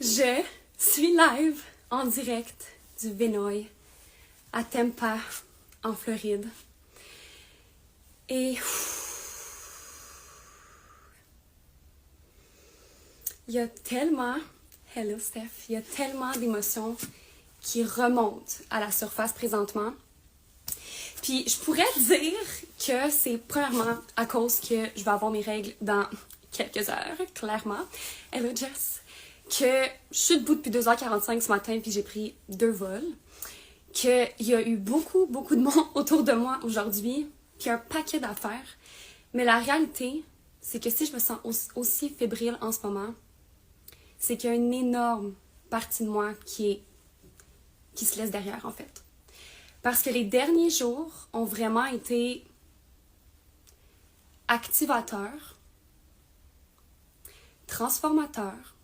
Je suis live en direct du Vinoy à Tampa, en Floride. Et il y a tellement, hello Steph, il y a tellement d'émotions qui remontent à la surface présentement. Puis je pourrais dire que c'est premièrement à cause que je vais avoir mes règles dans quelques heures, clairement. Hello Jess. Que je suis debout depuis 2h45 ce matin puis j'ai pris 2 vols. Qu'il y a eu beaucoup de monde autour de moi aujourd'hui, puis un paquet d'affaires. Mais la réalité, c'est que si je me sens aussi fébrile en ce moment, c'est qu'il y a une énorme partie de moi qui se laisse derrière, en fait. Parce que les derniers jours ont vraiment été activateurs, transformateurs,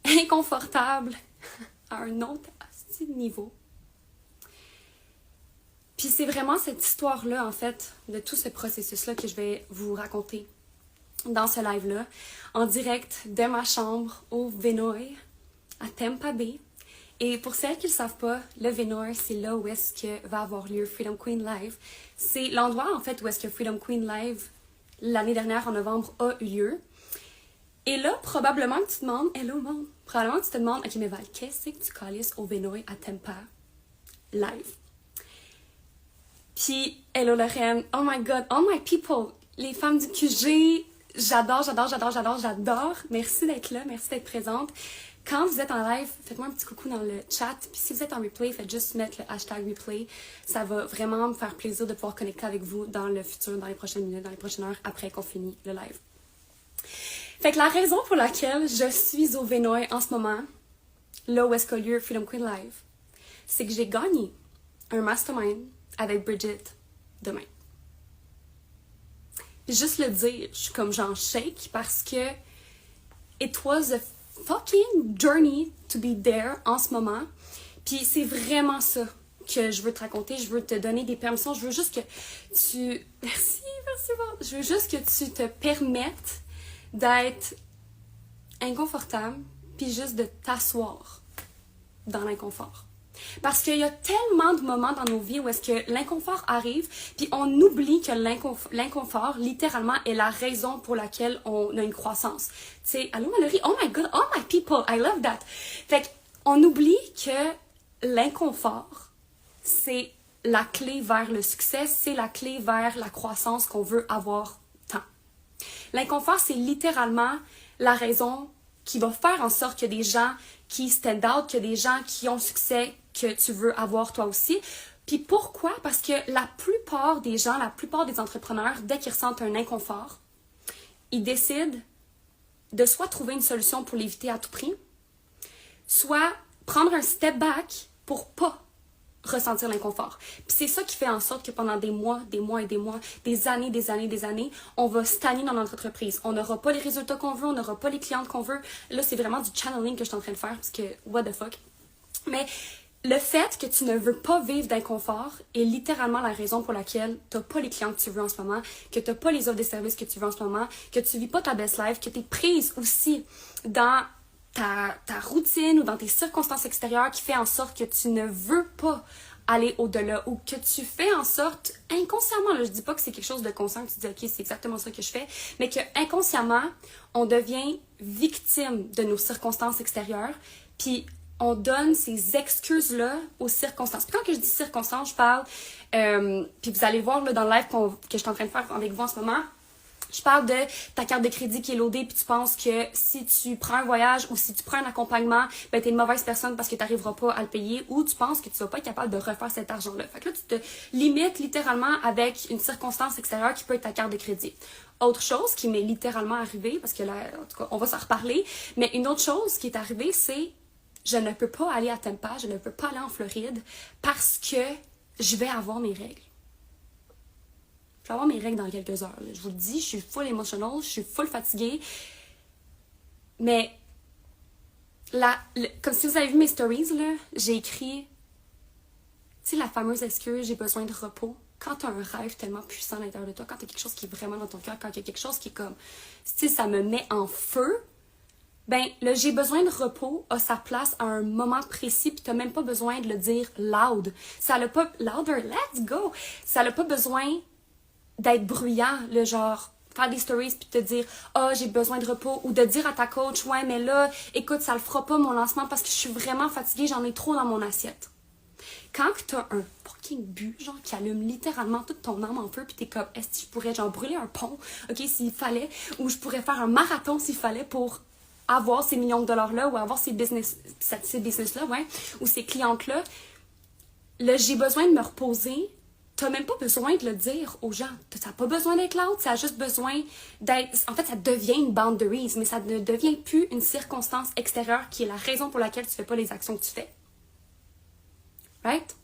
inconfortables à un autre niveau. Puis c'est vraiment cette histoire-là, en fait, de tout ce processus-là que je vais vous raconter dans ce live-là, en direct de ma chambre au Vinoy, à Tampa Bay. Et pour celles qui ne le savent pas, le Vinoy, c'est là où est-ce que va avoir lieu Freedom Queen Live. C'est l'endroit, en fait, où est-ce que Freedom Queen Live, l'année dernière, en novembre, a eu lieu. Et là, probablement que tu te demandes, hello monde, probablement que tu te demandes, ok, mais Val, qu'est-ce que tu calisses au Vinoy à Tampa Live? Puis, hello Lorraine, oh my god, all my people, les femmes du QG, j'adore. Merci d'être là, merci d'être présente. Quand vous êtes en live, faites-moi un petit coucou dans le chat. Puis si vous êtes en replay, faites juste mettre le hashtag replay. Ça va vraiment me faire plaisir de pouvoir connecter avec vous dans le futur, dans les prochaines minutes, dans les prochaines heures, après qu'on finit le live. Fait que la raison pour laquelle je suis au Vinoy en ce moment, là où est-ce qu'a lieu Freedom Queen Live, c'est que j'ai gagné un mastermind avec Bridget demain. Juste le dire, je suis comme j'en shake parce que it was a fucking journey to be there en ce moment. Puis c'est vraiment ça que je veux te raconter. Je veux te donner des permissions. Je veux juste que tu... Merci. Je veux juste que tu te permettes d'être inconfortable puis juste de t'asseoir dans l'inconfort. Parce qu'il y a tellement de moments dans nos vies où est-ce que l'inconfort arrive, puis on oublie que l'inconfort, littéralement, est la raison pour laquelle on a une croissance. Tu sais, allô Mallory, oh my god, oh my people, I love that. Fait qu'on oublie que l'inconfort, c'est la clé vers le succès, c'est la clé vers la croissance qu'on veut avoir tant. L'inconfort, c'est littéralement la raison qui va faire en sorte qu'il y a des gens qui stand out, qu'il y a des gens qui ont le succès que tu veux avoir toi aussi. Puis pourquoi? Parce que la plupart des gens, la plupart des entrepreneurs, dès qu'ils ressentent un inconfort, ils décident de soit trouver une solution pour l'éviter à tout prix, soit prendre un step back pour pas ressentir l'inconfort. Puis c'est ça qui fait en sorte que pendant des mois, des années, on va stagner dans notre entreprise. On n'aura pas les résultats qu'on veut, on n'aura pas les clientes qu'on veut. Là, c'est vraiment du channeling que je suis en train de faire parce que, what the fuck. Mais le fait que tu ne veux pas vivre d'inconfort est littéralement la raison pour laquelle tu n'as pas les clients que tu veux en ce moment, que tu n'as pas les offres de services que tu veux en ce moment, que tu vis pas ta best life, que tu es prise aussi dans ta routine ou dans tes circonstances extérieures qui fait en sorte que tu ne veux pas aller au-delà ou que tu fais en sorte, inconsciemment, là, je dis pas que c'est quelque chose de conscient, que tu dis ok, c'est exactement ça que je fais, mais que inconsciemment, on devient victime de nos circonstances extérieures, puis on donne ces excuses-là aux circonstances. Puis quand que je dis circonstances, je parle, puis vous allez voir là, dans le live que je suis en train de faire avec vous en ce moment, je parle de ta carte de crédit qui est loadée puis tu penses que si tu prends un voyage ou si tu prends un accompagnement, ben t'es une mauvaise personne parce que tu n'arriveras pas à le payer ou tu penses que tu vas pas être capable de refaire cet argent-là. Fait que là, tu te limites littéralement avec une circonstance extérieure qui peut être ta carte de crédit. Autre chose qui m'est littéralement arrivée, parce que là, en tout cas, on va s'en reparler, mais une autre chose qui est arrivée, c'est je ne peux pas aller à Tampa, je ne peux pas aller en Floride parce que je vais avoir mes règles. Je vais avoir mes règles dans quelques heures. Là. Je vous le dis, je suis full emotional, je suis full fatiguée. Mais, comme si vous avez vu mes stories, là, j'ai écrit, tu sais, la fameuse excuse, j'ai besoin de repos. Quand tu as un rêve tellement puissant à l'intérieur de toi, quand tu as quelque chose qui est vraiment dans ton cœur, quand il y a quelque chose qui est comme, tu sais, ça me met en feu, ben le j'ai besoin de repos a sa place à un moment précis, puis t'as même pas besoin de le dire loud. Ça n'a pas louder, let's go. Ça n'a pas besoin d'être bruyant, le genre faire des stories puis te dire j'ai besoin de repos, ou de dire à ta coach ouais mais là écoute ça le fera pas mon lancement parce que je suis vraiment fatiguée, j'en ai trop dans mon assiette. Quand t'as un fucking but genre qui allume littéralement toute ton âme en feu, puis t'es comme est-ce que je pourrais genre brûler un pont, ok, s'il fallait, ou je pourrais faire un marathon s'il fallait pour avoir ces millions de dollars là, ou avoir ces business là, ouais, ou ces clientes là, j'ai besoin de me reposer. T'as même pas besoin de le dire aux gens. T'as pas besoin d'être loud, ça a juste besoin d'être... En fait, ça devient une boundaries, mais ça ne devient plus une circonstance extérieure qui est la raison pour laquelle tu fais pas les actions que tu fais. Right?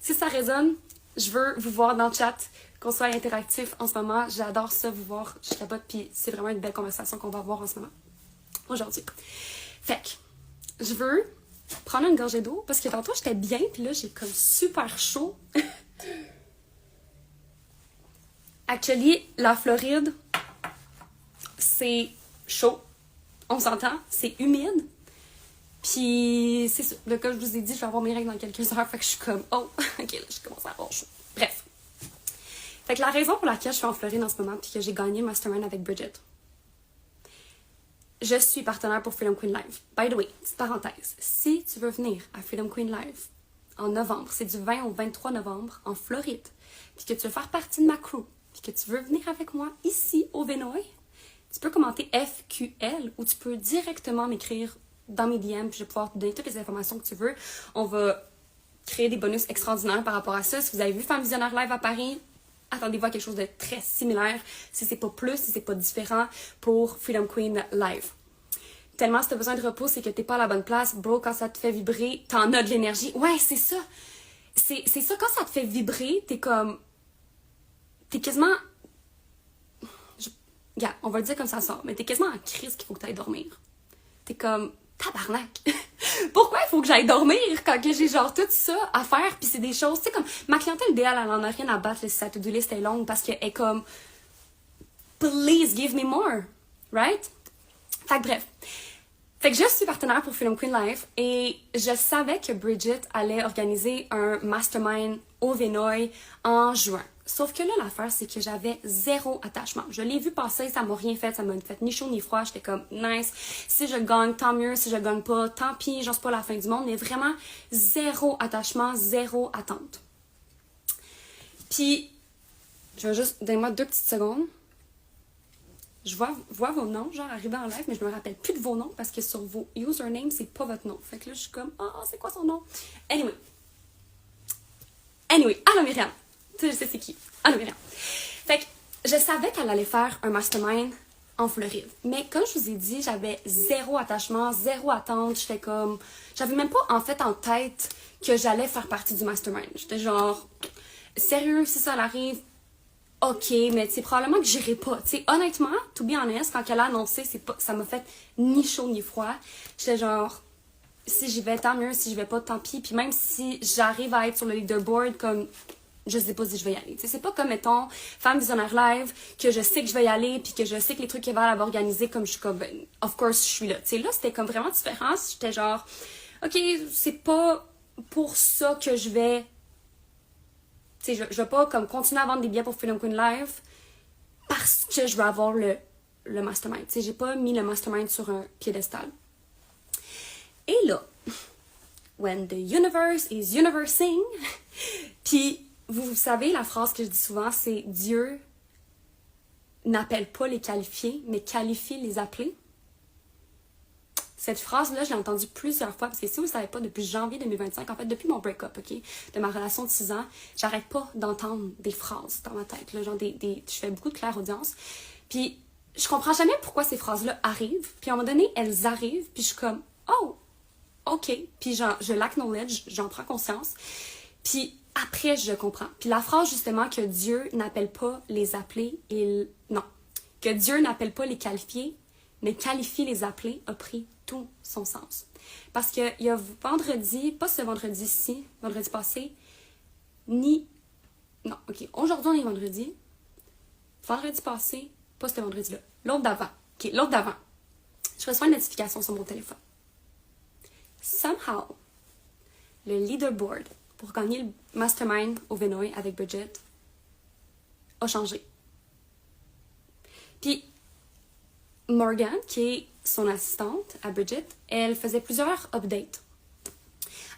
Si ça résonne, je veux vous voir dans le chat, qu'on soit interactif en ce moment. J'adore ça, vous voir. Je capote, puis c'est vraiment une belle conversation qu'on va avoir en ce moment. Aujourd'hui. Fait que, je veux prendre une gorgée d'eau, parce que tantôt, j'étais bien, puis là, j'ai comme super chaud. Actually, la Floride, c'est chaud. On s'entend, c'est humide. Puis, c'est ça. Le cas, je vous ai dit, je vais avoir mes règles dans quelques heures. Fait que je suis comme, oh, ok, là, je commence à avoir chaud. Bref. Fait que la raison pour laquelle je suis en Floride en ce moment, puis que j'ai gagné le Mastermind avec Bridget, je suis partenaire pour Freedom Queen Live. By the way, petite parenthèse, si tu veux venir à Freedom Queen Live en novembre, c'est du 20 au 23 novembre en Floride, puis que tu veux faire partie de ma crew, puis que tu veux venir avec moi ici au Vinoy, tu peux commenter FQL ou tu peux directement m'écrire dans mes DM, puis je vais pouvoir te donner toutes les informations que tu veux. On va créer des bonus extraordinaires par rapport à ça. Si vous avez vu Femme Visionnaire Live à Paris, attendez-vous à quelque chose de très similaire, si c'est pas plus, si c'est pas différent, pour Freedom Queen Live. Tellement si t'as besoin de repos, c'est que t'es pas à la bonne place. Bro, quand ça te fait vibrer, t'en as de l'énergie. Ouais, c'est ça. C'est ça, quand ça te fait vibrer, t'es comme... T'es quasiment... Regarde, on va le dire comme ça sort, mais t'es quasiment en crise qu'il faut que t'ailles dormir. T'es comme... Tabarnak! Pourquoi il faut que j'aille dormir quand que j'ai genre tout ça à faire, puis c'est des choses... Tu sais, comme... Ma clientèle idéale, elle en a rien à battre si sa to-do list est longue, parce qu'elle est comme... Please give me more! Right? Fait que bref. Fait que je suis partenaire pour Freedom Queen Live et je savais que Bridget allait organiser un mastermind au Vinoy en juin. Sauf que là, l'affaire, c'est que j'avais zéro attachement. Je l'ai vu passer, ça m'a rien fait, ça m'a fait ni chaud ni froid. J'étais comme, nice, si je gagne, tant mieux. Si je gagne pas, tant pis, genre c'est pas la fin du monde. Mais vraiment, zéro attachement, zéro attente. Puis, je vais juste, donne-moi 2 petites secondes. Je vois vos noms, genre, arriver en live, mais je me rappelle plus de vos noms parce que sur vos usernames, c'est pas votre nom. Fait que là, je suis comme, c'est quoi son nom? Anyway, allô Myriam. Tu sais, je sais c'est qui. Allô Myriam. Fait que je savais qu'elle allait faire un mastermind en Floride. Mais comme je vous ai dit, j'avais zéro attachement, zéro attente. J'étais comme, j'avais même pas en fait en tête que j'allais faire partie du mastermind. J'étais genre, sérieux, si ça arrive, ok, mais tu sais, probablement que j'irai pas. Tu sais, honnêtement, to be honest, quand elle a annoncé, ça m'a fait ni chaud ni froid. J'étais genre, si j'y vais, tant mieux. Si j'y vais pas, tant pis. Puis même si j'arrive à être sur le leaderboard, comme, je sais pas si je vais y aller. Tu sais, c'est pas comme, mettons, Femme Visionnaire Live, que je sais que je vais y aller, puis que je sais que les trucs qu'elle va organiser, comme je suis comme, ben, of course, je suis là. Tu sais, là, c'était comme vraiment différent. J'étais genre, ok, c'est pas pour ça que je vais... Tu sais, je vais pas comme continuer à vendre des billets pour Freedom Queen Live parce que je veux avoir le mastermind. Tu sais, j'ai pas mis le mastermind sur un piédestal. Et là, when the universe is universing, puis vous savez, la phrase que je dis souvent, c'est Dieu n'appelle pas les qualifiés, mais qualifie les appelés. Cette phrase-là, je l'ai entendue plusieurs fois, parce que si vous ne savez pas, depuis janvier 2025, en fait, depuis mon break-up, ok, de ma relation de 6 ans, j'arrête pas d'entendre des phrases dans ma tête, là, genre je fais beaucoup de clairaudience, puis je comprends jamais pourquoi ces phrases-là arrivent, puis à un moment donné, elles arrivent, puis je suis comme, oh, ok, puis je l'acknowledge, j'en prends conscience, puis après, je comprends. Puis la phrase, justement, que Dieu n'appelle pas les appelés, non, que Dieu n'appelle pas les qualifiés, mais qualifie les appelés, a pris tout son sens. Parce que il y a vendredi, pas ce vendredi-ci, vendredi passé, non, ok, aujourd'hui on est vendredi passé, pas ce vendredi-là, l'autre d'avant, ok, l'autre d'avant, je reçois une notification sur mon téléphone. Somehow, le leaderboard pour gagner le mastermind au Vinoy avec Bridget a changé. Puis, Morgan, qui est son assistante à Bridget, elle faisait plusieurs updates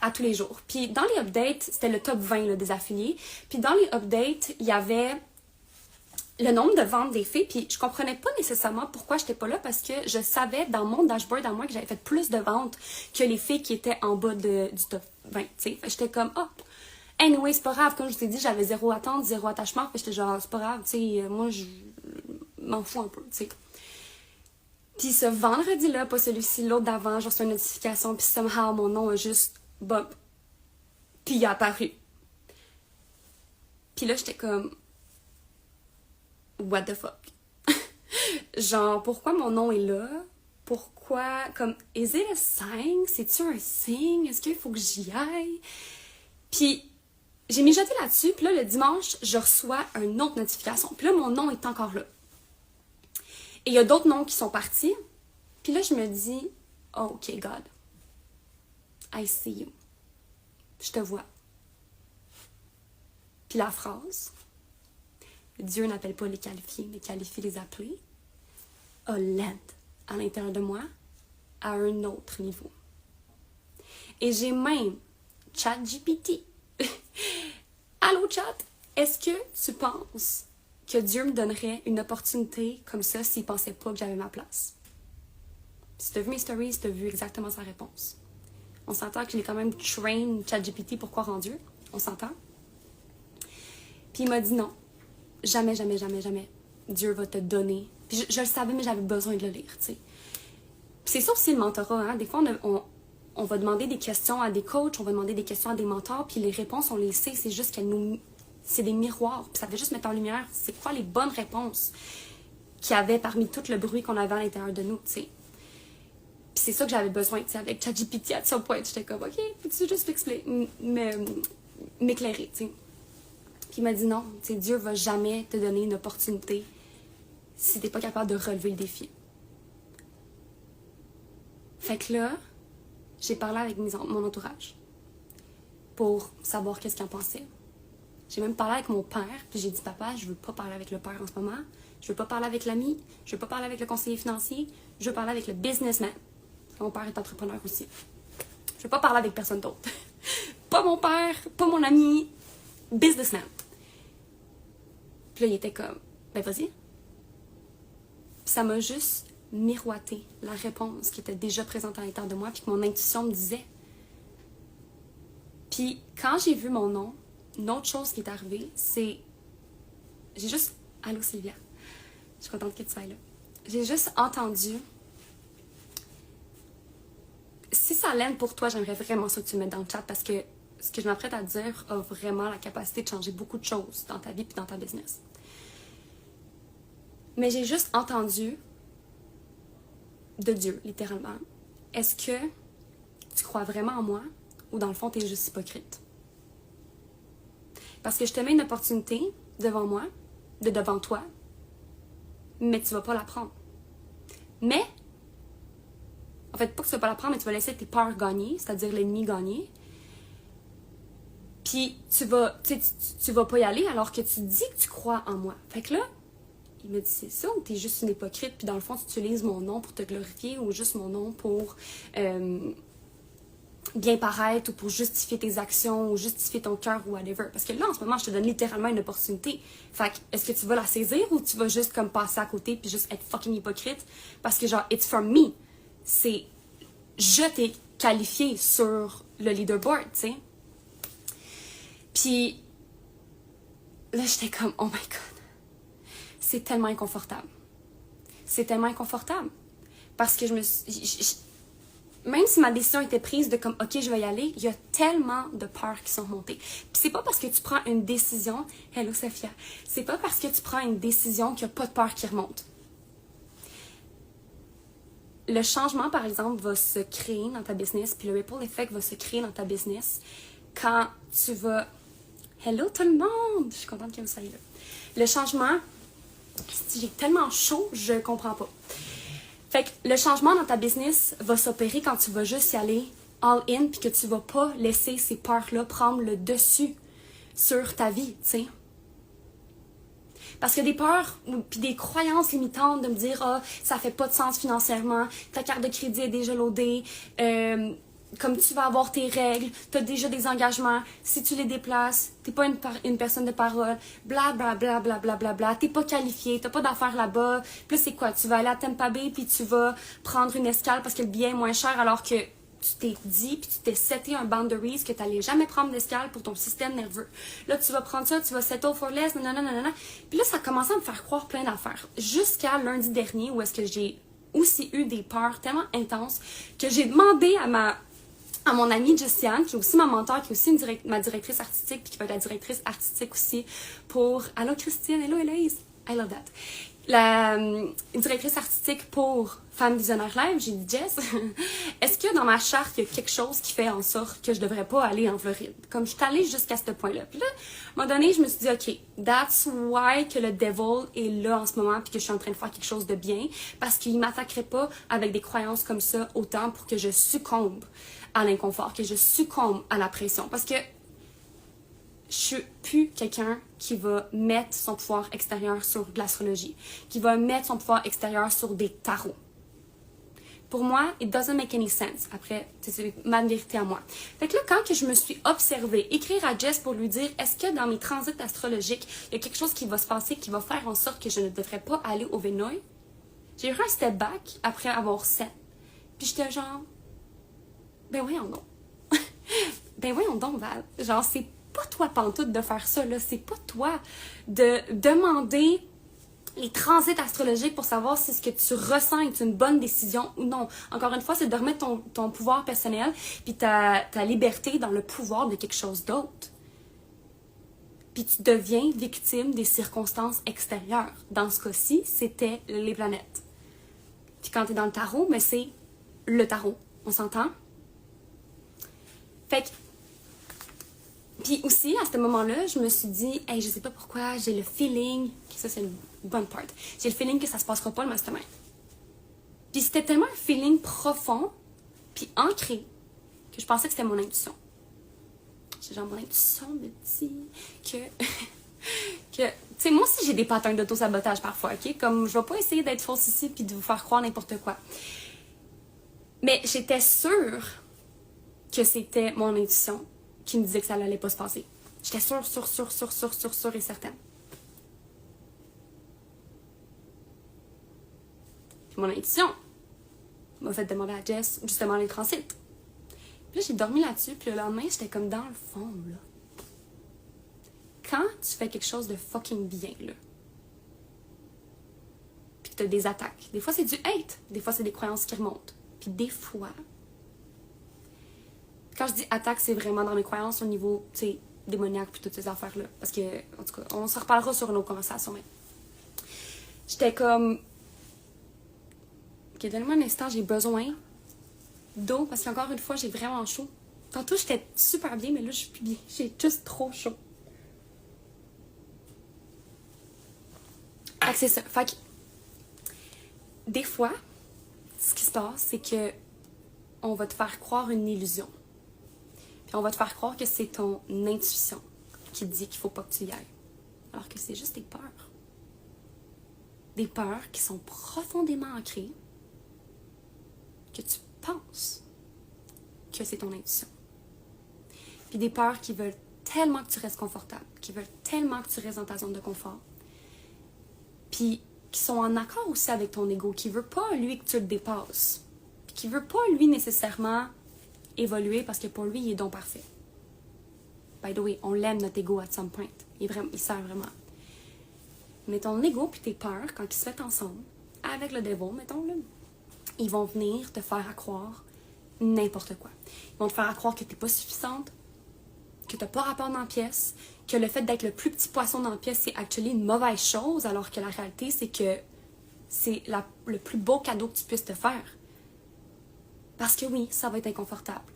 à tous les jours. Puis dans les updates, c'était le top 20 là, des affiliés. Puis dans les updates, il y avait le nombre de ventes des filles. Puis je comprenais pas nécessairement pourquoi j'étais pas là parce que je savais dans mon dashboard à moi que j'avais fait plus de ventes que les filles qui étaient en bas du top 20. T'sais. J'étais comme, anyway, c'est pas grave. Comme je t'ai dit, j'avais zéro attente, zéro attachement. Puis j'étais genre, c'est pas grave. Moi, je m'en fous un peu. T'sais. Puis ce vendredi-là, pas celui-ci, l'autre d'avant, j'ai reçu une notification. Puis somehow, mon nom a juste bump. Puis il a apparu. Puis là, j'étais comme, what the fuck? Genre, pourquoi mon nom est là? Pourquoi, comme, is it a sign? C'est-tu un signe? Est-ce qu'il faut que j'y aille? Puis, j'ai mijoté là-dessus. Puis là, le dimanche, je reçois une autre notification. Puis là, mon nom est encore là. Et il y a d'autres noms qui sont partis. Puis là, je me dis, oh, OK, God. I see you. Je te vois. Puis la phrase, Dieu n'appelle pas les qualifiés, mais qualifie les appelés, a l'aide à l'intérieur de moi à un autre niveau. Et j'ai même ChatGPT. Allô, chat, est-ce que tu penses que Dieu me donnerait une opportunité comme ça s'il ne pensait pas que j'avais ma place? Si tu as vu mes stories, tu as vu exactement sa réponse. On s'entend que j'ai quand même train ChatGPT pour croire en Dieu. On s'entend. Puis il m'a dit non. Jamais, jamais, jamais, jamais. Dieu va te donner. Puis je le savais, mais j'avais besoin de le lire, tu sais. Puis c'est ça aussi le mentorat, hein. Des fois, on va demander des questions à des coachs, on va demander des questions à des mentors, puis les réponses, on les sait. C'est juste qu'elles nous... C'est des miroirs. Puis ça fait juste mettre en lumière c'est quoi les bonnes réponses qu'il y avait parmi tout le bruit qu'on avait à l'intérieur de nous, tu sais. Puis c'est ça que j'avais besoin, tu sais, avec ChatGPT à ce point. J'étais comme, OK, peux-tu juste m'éclairer, tu sais. Puis il m'a dit non, tu sais, Dieu va jamais te donner une opportunité si t'es pas capable de relever le défi. Fait que là, j'ai parlé avec mon entourage pour savoir qu'est-ce qu'ils en pensaient. J'ai même parlé avec mon père, puis j'ai dit, papa, je veux pas parler avec le père en ce moment, je veux pas parler avec l'ami, je veux pas parler avec le conseiller financier, je veux parler avec le businessman. Mon père est entrepreneur aussi. Je veux pas parler avec personne d'autre. Pas mon père, pas mon ami, businessman. Puis là, il était comme, ben vas-y. Puis ça m'a juste miroité la réponse qui était déjà présente à l'intérieur de moi, puis que mon intuition me disait. Puis quand j'ai vu mon nom, une autre chose qui est arrivée, c'est... J'ai juste... Allô, Sylvia. Je suis contente que tu sois là. J'ai juste entendu... Si ça l'aide pour toi, j'aimerais vraiment ça que tu le mettes dans le chat parce que ce que je m'apprête à dire a vraiment la capacité de changer beaucoup de choses dans ta vie et dans ta business. Mais j'ai juste entendu de Dieu, littéralement. Est-ce que tu crois vraiment en moi ou dans le fond, tu es juste hypocrite? Parce que je te mets une opportunité devant moi, devant toi, mais tu vas pas la prendre. Mais, en fait, pas que tu vas pas la prendre, mais tu vas laisser tes peurs gagner, c'est-à-dire l'ennemi gagner. Puis, tu vas pas y aller alors que tu dis que tu crois en moi. Fait que là, il me dit, c'est ça, ou t'es juste une hypocrite, puis dans le fond, tu utilises mon nom pour te glorifier, ou juste mon nom pour bien paraître, ou pour justifier tes actions, ou justifier ton cœur, ou whatever. Parce que là, en ce moment, je te donne littéralement une opportunité. Fait que, est-ce que tu vas la saisir, ou tu vas juste comme passer à côté, puis juste être fucking hypocrite? Parce que genre, it's from me. C'est, je t'ai qualifié sur le leaderboard, tu sais. Puis, là, j'étais comme, oh my God. C'est tellement inconfortable. C'est tellement inconfortable. Parce que même si ma décision était prise de comme, OK, je vais y aller, il y a tellement de peurs qui sont remontées. Puis c'est pas parce que tu prends une décision, hello Sophia, c'est pas parce que tu prends une décision qu'il n'y a pas de peur qui remonte. Le changement, par exemple, va se créer dans ta business, puis le ripple effect va se créer dans ta business quand tu vas... Hello tout le monde! Je suis contente que vous soyez là. Le changement... J'ai tellement chaud, je comprends pas. Fait que le changement dans ta business va s'opérer quand tu vas juste y aller all-in puis que tu vas pas laisser ces peurs-là prendre le dessus sur ta vie, tu sais. Parce que des peurs puis des croyances limitantes de me dire « Ah, ça fait pas de sens financièrement, ta carte de crédit est déjà loadée, comme tu vas avoir tes règles, tu as déjà des engagements, si tu les déplaces, t'es pas une personne de parole, bla bla bla bla bla bla bla, t'es pas qualifié, t'as pas d'affaires là-bas. » Puis là, c'est quoi? Tu vas aller à Tampa Bay puis tu vas prendre une escale parce que le billet est moins cher alors que tu t'es dit, puis tu t'es seté un boundaries que tu n'allais jamais prendre d'escale pour ton système nerveux. Là, tu vas prendre ça, tu vas settle for less, nanana. Puis là, ça a commencé à me faire croire plein d'affaires. Jusqu'à lundi dernier, où est-ce que j'ai aussi eu des peurs tellement intenses que j'ai demandé à mon amie Justiane, qui est aussi ma mentor, qui est aussi ma directrice artistique, puis qui va être la directrice artistique aussi pour... Allô Christine, hello Héloïse, I love that. La directrice artistique pour Femme Visionnaire Live, j'ai dit Jess, est-ce que dans ma charte, il y a quelque chose qui fait en sorte que je devrais pas aller en Floride? Comme je suis allée jusqu'à ce point-là. Puis là, à un moment donné, je me suis dit, OK, that's why que le devil est là en ce moment puis que je suis en train de faire quelque chose de bien parce qu'il m'attaquerait pas avec des croyances comme ça autant pour que je succombe à l'inconfort, que je succombe à la pression. Parce que je suis plus quelqu'un qui va mettre son pouvoir extérieur sur de l'astrologie, qui va mettre son pouvoir extérieur sur des tarots. Pour moi, it doesn't make any sense. Après, c'est ma vérité à moi. Fait que là, quand que je me suis observée, écrire à Jess pour lui dire, est-ce que dans mes transits astrologiques, il y a quelque chose qui va se passer qui va faire en sorte que je ne devrais pas aller au Vénoï? J'ai eu un step back après avoir 7. Puis j'étais genre, ben voyons donc. Ben voyons donc, Val. Genre, c'est pas toi pantoute de faire ça, là. C'est pas toi de demander les transits astrologiques pour savoir si ce que tu ressens est une bonne décision ou non. Encore une fois, c'est de remettre ton pouvoir personnel puis ta liberté dans le pouvoir de quelque chose d'autre. Puis tu deviens victime des circonstances extérieures. Dans ce cas-ci, c'était les planètes. Puis quand tu es dans le tarot, mais c'est le tarot. On s'entend? Fait que puis aussi, à ce moment-là, je me suis dit, hey, je sais pas pourquoi, j'ai le feeling, ça c'est une bonne part, j'ai le feeling que ça se passera pas le mastermind. Puis c'était tellement un feeling profond, puis ancré, que je pensais que c'était mon intuition. J'ai genre mon intuition me dit que tu sais, moi aussi j'ai des patterns d'auto-sabotage parfois, ok? Comme je vais pas essayer d'être fausse ici puis de vous faire croire n'importe quoi. Mais j'étais sûre que c'était mon intuition qui me disait que ça n'allait pas se passer. J'étais sûre et certaine. Puis mon intuition m'a fait demander à Jess justement les transits. Puis là, j'ai dormi là-dessus, puis le lendemain, j'étais comme dans le fond, là. Quand tu fais quelque chose de fucking bien, là, puis que t'as des attaques, des fois c'est du hate, des fois c'est des croyances qui remontent, puis des fois... Quand je dis attaque, c'est vraiment dans mes croyances au niveau, tu sais, démoniaque puis toutes ces affaires-là. Parce que, en tout cas, on s'en reparlera sur une autre conversation, mais... J'étais comme... Ok, donne-moi un instant, j'ai besoin d'eau, parce qu'encore une fois, j'ai vraiment chaud. Tantôt, j'étais super bien, mais là, je suis plus bien. J'ai juste trop chaud. Fait que c'est ça. Fait que... Des fois, ce qui se passe, c'est que on va te faire croire une illusion. Puis on va te faire croire que c'est ton intuition qui te dit qu'il faut pas que tu y ailles. Alors que c'est juste des peurs. Des peurs qui sont profondément ancrées, que tu penses que c'est ton intuition. Puis des peurs qui veulent tellement que tu restes confortable, qui veulent tellement que tu restes dans ta zone de confort. Puis qui sont en accord aussi avec ton ego, qui veut pas, lui, que tu le dépasses. Puis qui veut pas, lui, nécessairement évoluer parce que pour lui, il est donc parfait. By the way, on l'aime notre ego at some point. Il sert vraiment. Mais ton ego puis tes peurs, quand ils se mettent ensemble, avec le devil, mettons-le, ils vont venir te faire croire n'importe quoi. Ils vont te faire croire que t'es pas suffisante, que t'as pas rapport dans la pièce, que le fait d'être le plus petit poisson dans la pièce, c'est actually une mauvaise chose, alors que la réalité, c'est que c'est le plus beau cadeau que tu puisses te faire. Parce que oui, ça va être inconfortable.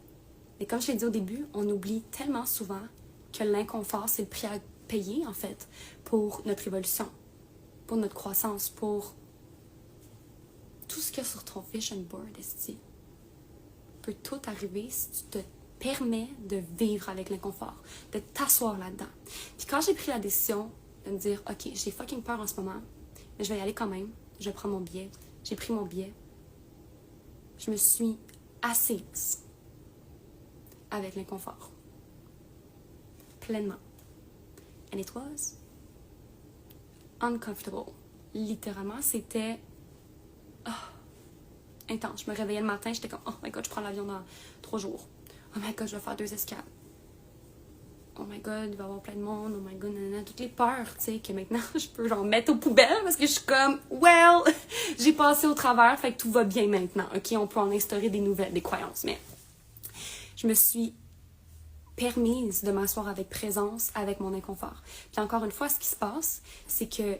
Mais comme je l'ai dit au début, on oublie tellement souvent que l'inconfort, c'est le prix à payer, en fait, pour notre évolution, pour notre croissance, pour tout tout ce qu'il y a sur ton vision board, esti, peut tout arriver si tu te permets de vivre avec l'inconfort, de t'asseoir là-dedans. Puis quand j'ai pris la décision de me dire, OK, j'ai fucking peur en ce moment, mais je vais y aller quand même, je prends mon billet, j'ai pris mon billet, je me suis assise avec l'inconfort. Pleinement. And it was uncomfortable. Littéralement, c'était intense. Je me réveillais le matin, j'étais comme, oh my god, je prends l'avion dans 3 jours. Oh my god, je vais faire 2 escales. Oh my god, il va y avoir plein de monde. Oh my god, nanana. Toutes les peurs, tu sais, que maintenant, je peux genre mettre aux poubelles parce que je suis comme, well, j'ai passé au travers, fait que tout va bien maintenant. OK, on peut en instaurer des nouvelles, des croyances. Mais je me suis permise de m'asseoir avec présence, avec mon inconfort. Puis encore une fois, ce qui se passe, c'est que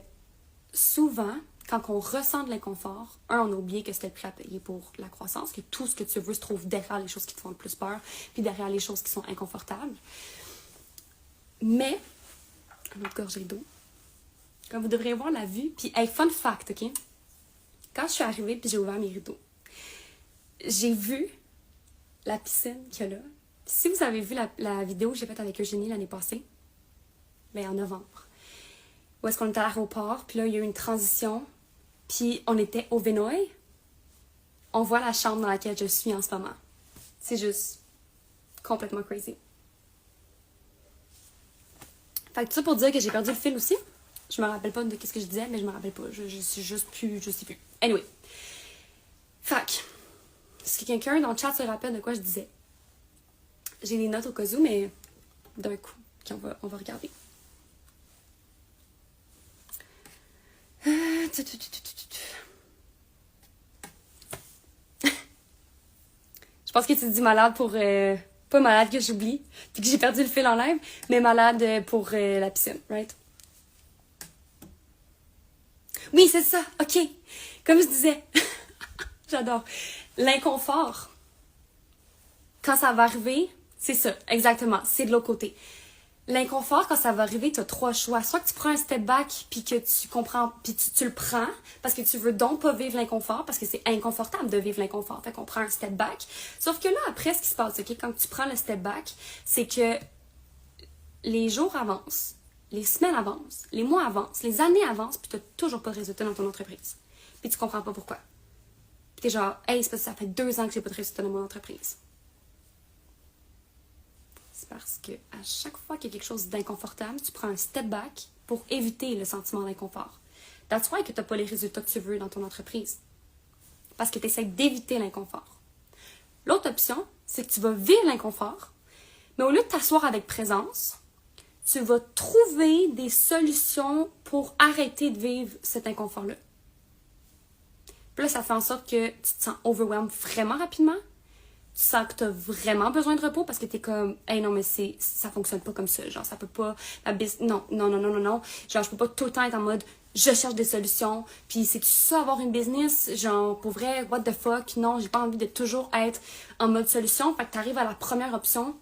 souvent, quand on ressent de l'inconfort, on a oublié que c'était le prix à payer pour la croissance, que tout ce que tu veux se trouve derrière les choses qui te font le plus peur, puis derrière les choses qui sont inconfortables. Mais, une autre gorgée d'eau, comme vous devriez voir la vue, puis hey, fun fact, OK? Quand je suis arrivée puis j'ai ouvert mes rideaux, j'ai vu la piscine qu'il y a là. Si vous avez vu la vidéo que j'ai faite avec Eugénie l'année passée, ben en novembre, où est-ce qu'on était à l'aéroport, puis là, il y a eu une transition, puis on était au Vinoy, on voit la chambre dans laquelle je suis en ce moment. C'est juste complètement crazy. Fait que tout ça pour dire que j'ai perdu le fil aussi. Je me rappelle pas de ce que je disais, mais je me rappelle pas. Je sais juste plus, je sais plus. Anyway. Fait que, est-ce que quelqu'un dans le chat se rappelle de quoi je disais? J'ai des notes au cas où, mais d'un coup, on va regarder. Je pense que tu dis malade pour... pas malade que j'oublie, puis que j'ai perdu le fil en live, mais malade pour la piscine, right? Oui, c'est ça, OK. Comme je disais, j'adore. L'inconfort, quand ça va arriver, c'est ça, exactement, c'est de l'autre côté. L'inconfort, quand ça va arriver, tu as 3 choix. Soit que tu prends un step back, puis que tu comprends, puis tu le prends, parce que tu veux donc pas vivre l'inconfort, parce que c'est inconfortable de vivre l'inconfort. Fait qu'on prend un step back. Sauf que là, après, ce qui se passe, OK, quand tu prends le step back, c'est que les jours avancent, les semaines avancent, les mois avancent, les années avancent, puis tu n'as toujours pas de résultat dans ton entreprise. Puis tu comprends pas pourquoi. Puis t'es genre, hey, c'est parce que ça fait 2 ans que j'ai pas de résultat dans mon entreprise. C'est parce que à chaque fois qu'il y a quelque chose d'inconfortable, tu prends un step back pour éviter le sentiment d'inconfort. That's why que tu n'as pas les résultats que tu veux dans ton entreprise. Parce que tu essaies d'éviter l'inconfort. L'autre option, c'est que tu vas vivre l'inconfort, mais au lieu de t'asseoir avec présence, tu vas trouver des solutions pour arrêter de vivre cet inconfort-là. Puis là, ça fait en sorte que tu te sens overwhelmed vraiment rapidement. Tu sens que tu as vraiment besoin de repos parce que tu es comme, hey non, mais ça fonctionne pas comme ça. Genre, ça peut pas. Non. Genre, je peux pas tout le temps être en mode, je cherche des solutions. Puis, c'est-tu ça avoir une business? Genre, pour vrai, what the fuck? Non, j'ai pas envie de toujours être en mode solution. Fait que tu arrives à la première option,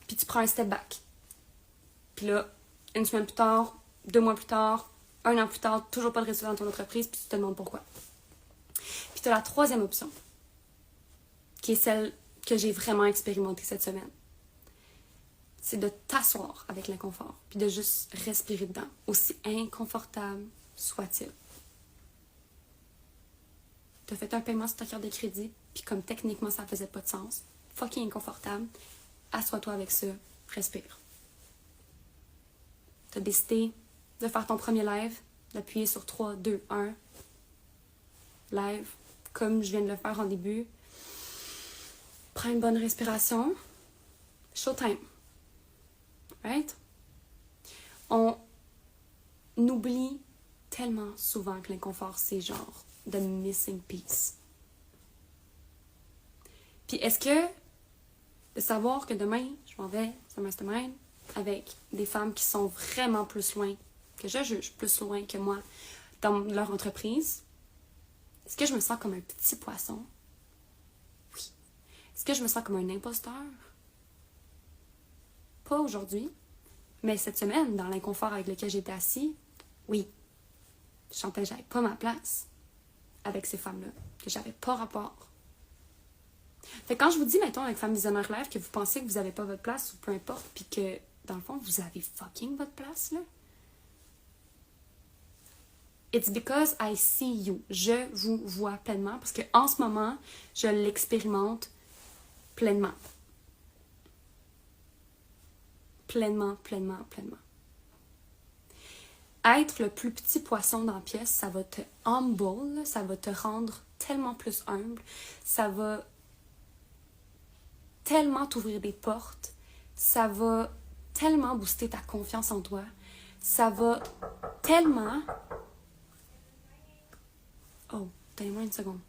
puis tu prends un step back. Puis là, 1 semaine plus tard, 2 mois plus tard, 1 an plus tard, toujours pas de résultat dans ton entreprise, puis tu te demandes pourquoi. Puis tu as la 3e option, qui est celle que j'ai vraiment expérimentée cette semaine. C'est de t'asseoir avec l'inconfort, puis de juste respirer dedans, aussi inconfortable soit-il. Tu as fait un paiement sur ta carte de crédit, puis comme techniquement ça faisait pas de sens, fucking inconfortable, assois-toi avec ça, respire. Tu as décidé de faire ton premier live, d'appuyer sur 3, 2, 1, live, comme je viens de le faire en début. Prends une bonne respiration. Showtime. Right? On oublie tellement souvent que l'inconfort, c'est genre the missing piece. Puis est-ce que de savoir que demain, je m'en vais sur un mastermind avec des femmes qui sont vraiment plus loin, que je juge plus loin que moi dans leur entreprise, est-ce que je me sens comme un petit poisson? Oui. Est-ce que je me sens comme un imposteur? Pas aujourd'hui, mais cette semaine, dans l'inconfort avec lequel j'étais assis, oui. Je sentais que j'avais pas ma place. avec ces femmes-là, que j'avais pas rapport. Fait que quand je vous dis, mettons, avec Femme Visionnaire Live, que vous pensez que vous avez pas votre place, ou peu importe, puis que, dans le fond, vous avez fucking votre place, là. It's because I see you. Je vous vois pleinement, parce que en ce moment, je l'expérimente pleinement. Pleinement, pleinement, pleinement. Être le plus petit poisson dans la pièce, ça va te humble, ça va te rendre tellement plus humble, ça va tellement t'ouvrir des portes, ça va tellement booster ta confiance en toi, ça va tellement... Oh, donnez-moi une seconde.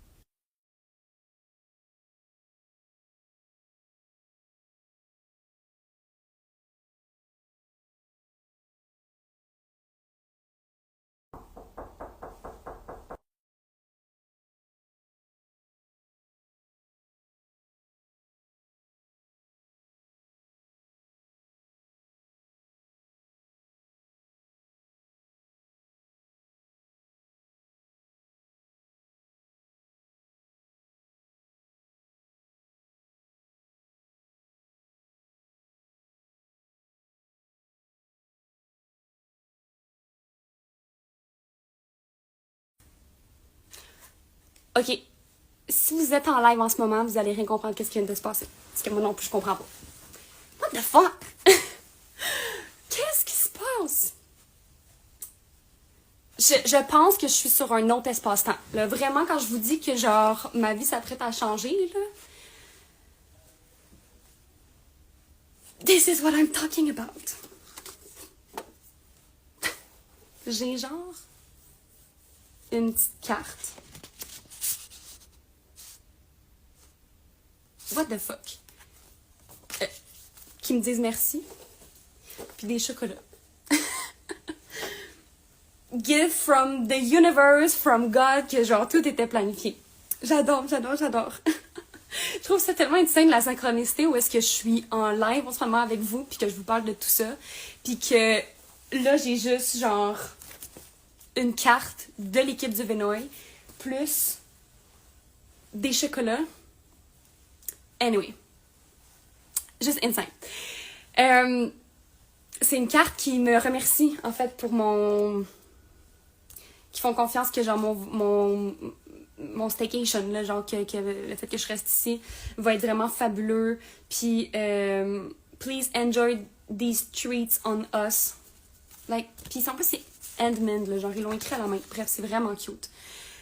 Ok, si vous êtes en live en ce moment, vous allez rien comprendre qu'est-ce qui vient de se passer. Parce que moi non plus, je comprends pas. What the fuck? Qu'est-ce qui se passe? Je pense que je suis sur un autre espace-temps. Là, vraiment, quand je vous dis que genre ma vie s'apprête à changer, là. This is what I'm talking about. J'ai genre une petite carte. What the fuck? Qui me disent merci. Puis des chocolats. Gift from the universe, from God, que genre tout était planifié. J'adore, j'adore, j'adore. Je trouve ça tellement insane la synchronicité où est-ce que je suis en live en ce moment avec vous puis que je vous parle de tout ça. Puis que là, j'ai juste genre une carte de l'équipe du Vinoy plus des chocolats. Anyway. Juste insane. C'est une carte qui me remercie en fait pour mon... qui font confiance que genre mon staycation, là, genre que le fait que je reste ici va être vraiment fabuleux. Puis, please enjoy these treats on us. Like, puis en plus, c'est handmade, là, genre ils l'ont écrit à la main. Bref, c'est vraiment cute.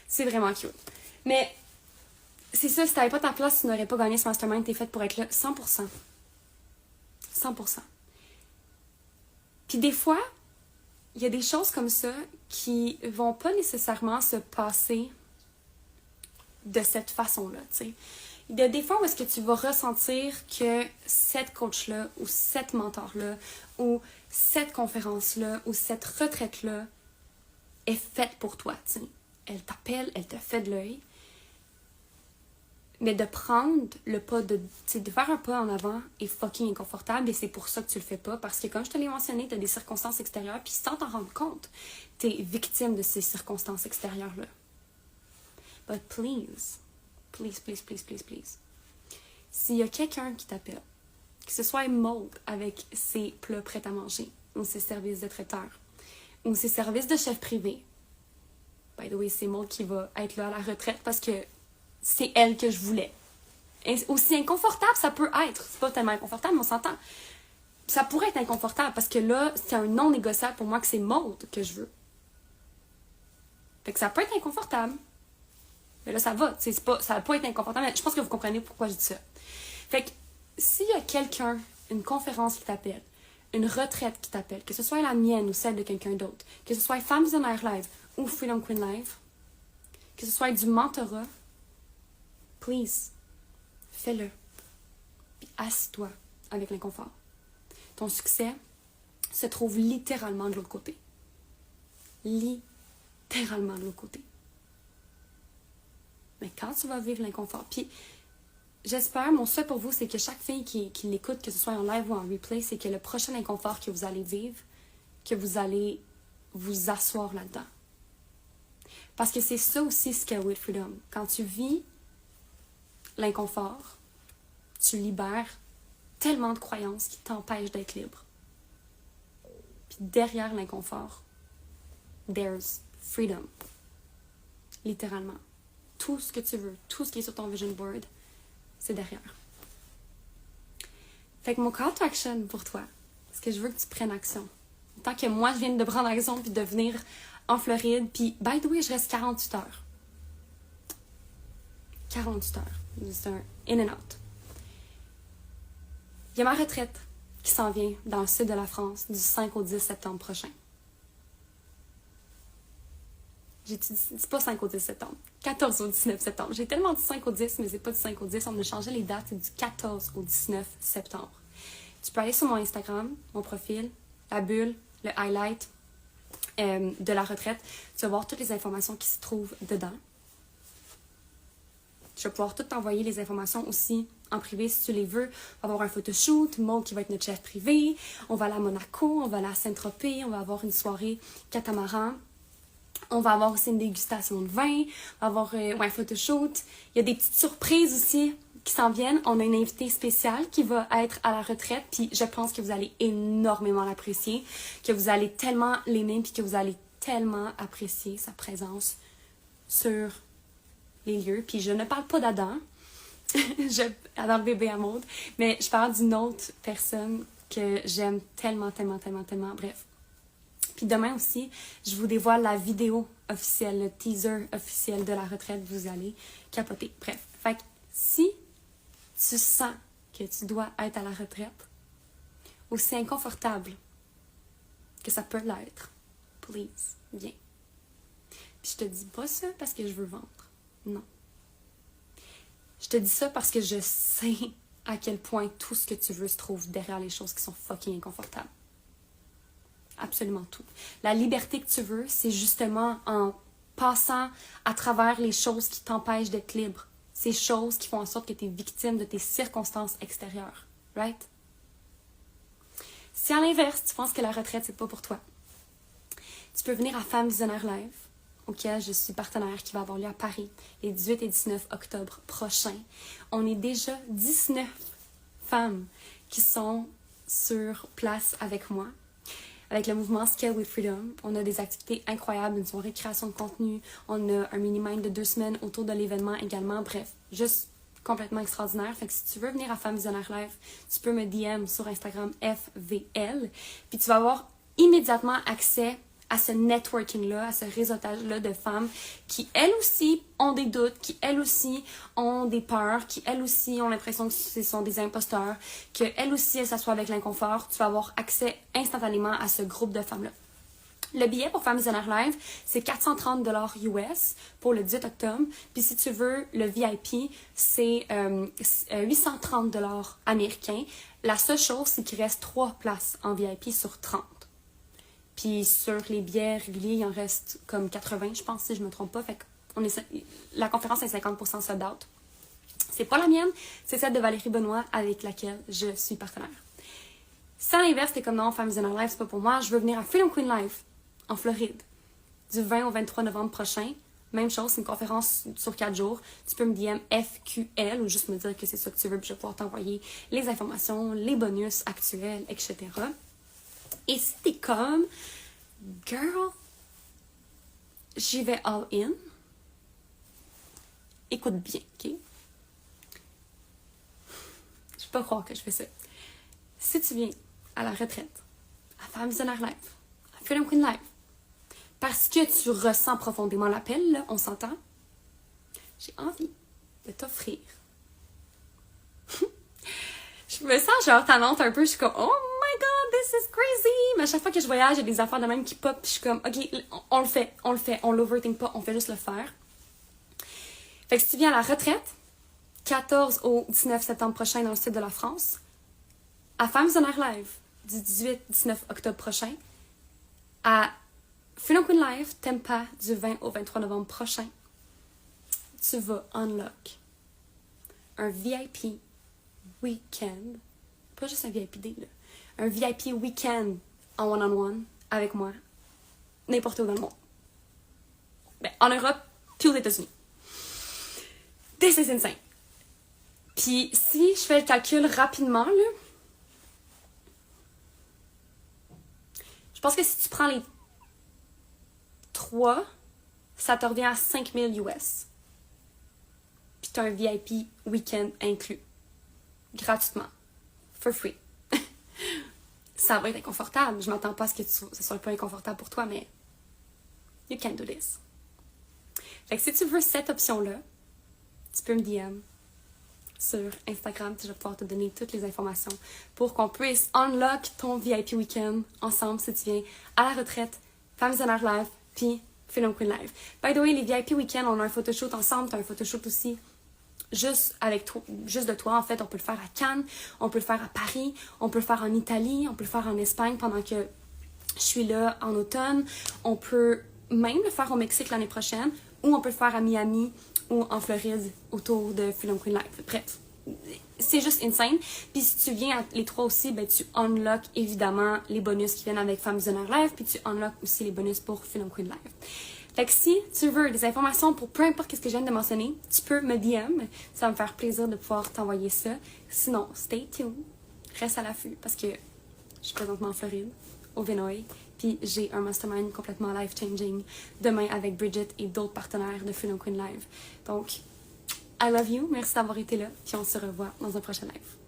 C'est vraiment cute. Mais, c'est ça, si t'avais pas ta place, tu n'aurais pas gagné ce mastermind, t'es faite pour être là 100%. 100%. Puis des fois, il y a des choses comme ça qui vont pas nécessairement se passer de cette façon-là, tu sais. Il y a des fois où est-ce que tu vas ressentir que cette coach-là, ou cette mentor-là, ou cette conférence-là, ou cette retraite-là est faite pour toi, tu sais. Elle t'appelle, elle te fait de l'œil. Mais de prendre le pas, de faire un pas en avant est fucking inconfortable et c'est pour ça que tu le fais pas. Parce que comme je te l'ai mentionné, tu as des circonstances extérieures puis sans t'en rendre compte, tu es victime de ces circonstances extérieures-là. But please, please, please, please, please, please. S'il y a quelqu'un qui t'appelle, que ce soit Maud avec ses plats prêts à manger, ou ses services de traiteur, ou ses services de chef privé, by the way, c'est Maud qui va être là à la retraite parce que c'est elle que je voulais. Et aussi inconfortable ça peut être. C'est pas tellement inconfortable, mais on s'entend. Ça pourrait être inconfortable parce que là, c'est un non négociable pour moi que c'est Maud que je veux. Fait que ça peut être inconfortable. Mais là, ça va. Ça va pas être inconfortable. Mais je pense que vous comprenez pourquoi je dis ça. Fait que s'il y a quelqu'un, une conférence qui t'appelle, une retraite qui t'appelle, que ce soit la mienne ou celle de quelqu'un d'autre, que ce soit Femme Visionnaire Live ou Freedom Queen Live, que ce soit du mentorat, please, fais-le. Puis assis-toi avec l'inconfort. Ton succès se trouve littéralement de l'autre côté. Littéralement de l'autre côté. Mais quand tu vas vivre l'inconfort, puis j'espère, mon souhait pour vous, c'est que chaque fille qui l'écoute, que ce soit en live ou en replay, c'est que le prochain inconfort que vous allez vivre, que vous allez vous asseoir là-dedans. Parce que c'est ça aussi Scale with Freedom. Quand tu vis l'inconfort, tu libères tellement de croyances qui t'empêchent d'être libre. Puis derrière l'inconfort, there's freedom. Littéralement. Tout ce que tu veux, tout ce qui est sur ton vision board, c'est derrière. Fait que mon call to action pour toi, c'est que je veux que tu prennes action. Tant que moi, je viens de prendre action puis de venir en Floride, puis by the way, je reste 48 heures. 48 heures. C'est un in and out. Il y a ma retraite qui s'en vient dans le sud de la France du 5 au 10 septembre prochain. C'est pas 5 au 10 septembre, 14 au 19 septembre. J'ai tellement dit 5 au 10, mais c'est pas du 5 au 10. On a changé les dates, c'est du 14 au 19 septembre. Tu peux aller sur mon Instagram, mon profil, la bulle, le highlight de la retraite. Tu vas voir toutes les informations qui se trouvent dedans. Je vais pouvoir tout t'envoyer les informations aussi en privé si tu les veux. On va avoir un photoshoot, Maud qui va être notre chef privé. On va aller à Monaco, on va aller à Saint-Tropez, on va avoir une soirée catamaran. On va avoir aussi une dégustation de vin, on va avoir un photoshoot. Il y a des petites surprises aussi qui s'en viennent. On a une invitée spéciale qui va être à la retraite, puis je pense que vous allez énormément l'apprécier, que vous allez tellement l'aimer, puis que vous allez tellement apprécier sa présence sur les lieux. Puis je ne parle pas d'Adam, Adam le bébé à Maud, mais je parle d'une autre personne que j'aime tellement, tellement, tellement, tellement. Bref. Puis demain aussi, je vous dévoile la vidéo officielle, le teaser officiel de la retraite. Vous allez capoter. Bref, fait que si tu sens que tu dois être à la retraite, aussi inconfortable que ça peut l'être, please, viens. Puis je te dis pas ça parce que je veux vendre. Non. Je te dis ça parce que je sais à quel point tout ce que tu veux se trouve derrière les choses qui sont fucking inconfortables. Absolument tout. La liberté que tu veux, c'est justement en passant à travers les choses qui t'empêchent d'être libre. Ces choses qui font en sorte que tu es victime de tes circonstances extérieures. Right? Si à l'inverse, tu penses que la retraite, c'est pas pour toi, tu peux venir à Femme Visionnaire Live, auquel je suis partenaire, qui va avoir lieu à Paris les 18 et 19 octobre prochains. On est déjà 19 femmes qui sont sur place avec moi. Avec le mouvement Scale with Freedom, on a des activités incroyables, une soirée de création de contenu, on a un mini-mind de 2 semaines autour de l'événement également. Bref, juste complètement extraordinaire. Fait que si tu veux venir à Femme Visionnaire Live, tu peux me DM sur Instagram FVL. Puis tu vas avoir immédiatement accès à ce networking-là, à ce réseautage-là de femmes qui, elles aussi, ont des doutes, qui, elles aussi, ont des peurs, qui, elles aussi, ont l'impression que ce sont des imposteurs, que, elles aussi, elles s'assoient avec l'inconfort. Tu vas avoir accès instantanément à ce groupe de femmes-là. Le billet pour Femme Visionnaire Live, c'est 430 $ US pour le 18 octobre. Puis si tu veux, le VIP, c'est 830 $ américains. La seule chose, c'est qu'il reste 3 places en VIP sur 30. Puis sur les billets réguliers, il en reste comme 80, je pense, si je ne me trompe pas. Fait que la conférence est 50% sold out. C'est pas la mienne, c'est celle de Valérie Benoît avec laquelle je suis partenaire. Si à l'inverse, t'es comme non, Femme Visionnaire Live, c'est pas pour moi, je veux venir à Freedom Queen Live en Floride du 20 au 23 novembre prochain. Même chose, c'est une conférence sur 4 jours. Tu peux me DM FQL ou juste me dire que c'est ça que tu veux, puis je vais pouvoir t'envoyer les informations, les bonus actuels, etc. Et si t'es comme, girl, j'y vais all in, écoute bien, ok? Je peux pas croire que je fais ça. Si tu viens à la retraite, à Femme Visionnaire Live, à Freedom Queen Live, parce que tu ressens profondément l'appel, là, on s'entend, j'ai envie de t'offrir. Je me sens genre talente un peu, je suis comme, oh my god, this is crazy! Mais à chaque fois que je voyage, il y a des affaires de même qui pop, puis je suis comme, ok, on le fait, on l'overthink pas, on fait juste le faire. Fait que si tu viens à la retraite, 14 au 19 septembre prochain dans le sud de la France, à Femme Visionnaire Live, du 18-19 octobre prochain, à Freedom Queen Live, Tempa, du 20 au 23 novembre prochain, tu vas unlock un VIP week-end, pas juste un VIP day, là, un VIP week-end en one-on-one avec moi, n'importe où dans le monde. Ben, en Europe, puis aux États-Unis. This is insane. Puis si je fais le calcul rapidement, là, je pense que si tu prends les 3, ça te revient à 5000 US. Puis t'as un VIP week-end inclus. Gratuitement. For free. Ça va être inconfortable. Je m'attends pas à ce que ça soit pas inconfortable pour toi, mais you can do this. Fait que si tu veux cette option-là, tu peux me DM sur Instagram, puis je vais pouvoir te donner toutes les informations pour qu'on puisse unlock ton VIP week-end ensemble si tu viens à la retraite, Femmes Visionnaires Live, puis Freedom Queen Live. By the way, les VIP week-ends, on a un photoshoot ensemble, t'as un photoshoot aussi juste avec toi, juste de toi en fait. On peut le faire à Cannes, on peut le faire à Paris, on peut le faire en Italie, on peut le faire en Espagne pendant que je suis là en automne. On peut même le faire au Mexique l'année prochaine, ou on peut le faire à Miami ou en Floride autour de Freedom Queen Live. Bref, c'est juste insane. Puis si tu viens à les 3 aussi, ben tu unlock évidemment les bonus qui viennent avec Femmes Visionnaires Live, puis tu unlock aussi les bonus pour Freedom Queen Live. Fait que si tu veux des informations pour peu importe ce que je viens de mentionner, tu peux me DM. Ça va me faire plaisir de pouvoir t'envoyer ça. Sinon, stay tuned. Reste à l'affût parce que je suis présentement en Floride, au Vinoy. Puis j'ai un mastermind complètement life-changing demain avec Bridget et d'autres partenaires de Freedom Queen Live. Donc, I love you. Merci d'avoir été là. Puis on se revoit dans un prochain live.